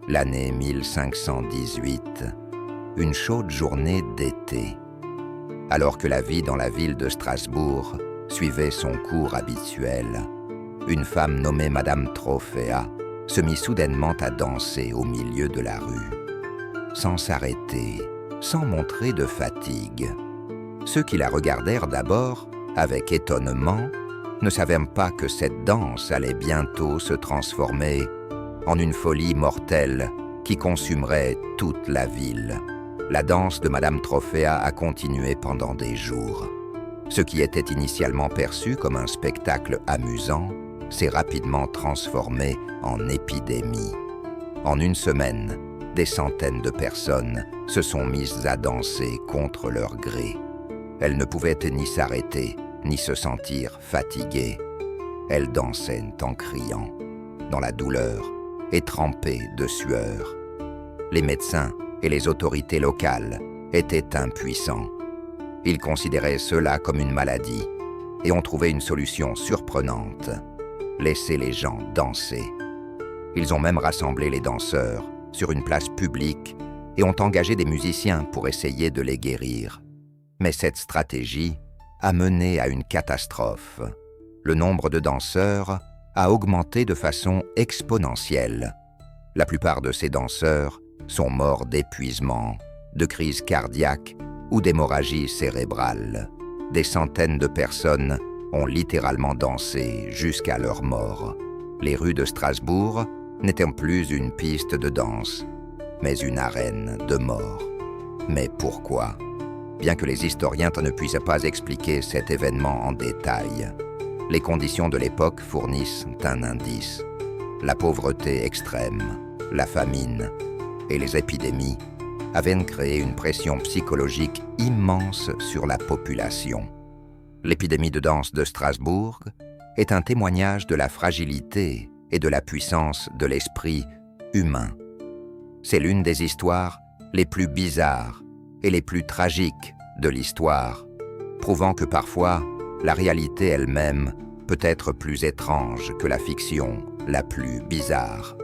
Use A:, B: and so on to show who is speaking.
A: l'année 1518, une chaude journée d'été. Alors que la vie dans la ville de Strasbourg suivait son cours habituel, une femme nommée Madame Trophéa se mit soudainement à danser au milieu de la rue, sans s'arrêter, sans montrer de fatigue. Ceux qui la regardèrent d'abord, avec étonnement, ne savaient pas que cette danse allait bientôt se transformer en une folie mortelle qui consumerait toute la ville. La danse de Madame Trophéa a continué pendant des jours. Ce qui était initialement perçu comme un spectacle amusant s'est rapidement transformé en épidémie. En une semaine, des centaines de personnes se sont mises à danser contre leur gré. Elles ne pouvaient ni s'arrêter, ni se sentir fatiguées. Elles dansaient en criant, dans la douleur et trempées de sueur. Les médecins et les autorités locales étaient impuissants. Ils considéraient cela comme une maladie et ont trouvé une solution surprenante: laisser les gens danser. Ils ont même rassemblé les danseurs sur une place publique et ont engagé des musiciens pour essayer de les guérir. Mais cette stratégie a mené à une catastrophe. Le nombre de danseurs a augmenté de façon exponentielle. La plupart de ces danseurs sont morts d'épuisement, de crise cardiaque ou d'hémorragie cérébrale. Des centaines de personnes ont littéralement dansé jusqu'à leur mort. Les rues de Strasbourg n'étaient plus une piste de danse, mais une arène de mort. Mais pourquoi ? Bien que les historiens ne puissent pas expliquer cet événement en détail, les conditions de l'époque fournissent un indice. La pauvreté extrême, la famine et les épidémies avaient créé une pression psychologique immense sur la population. L'épidémie de danse de Strasbourg est un témoignage de la fragilité et de la puissance de l'esprit humain. C'est l'une des histoires les plus bizarres et les plus tragiques de l'histoire, prouvant que parfois, la réalité elle-même peut être plus étrange que la fiction la plus bizarre.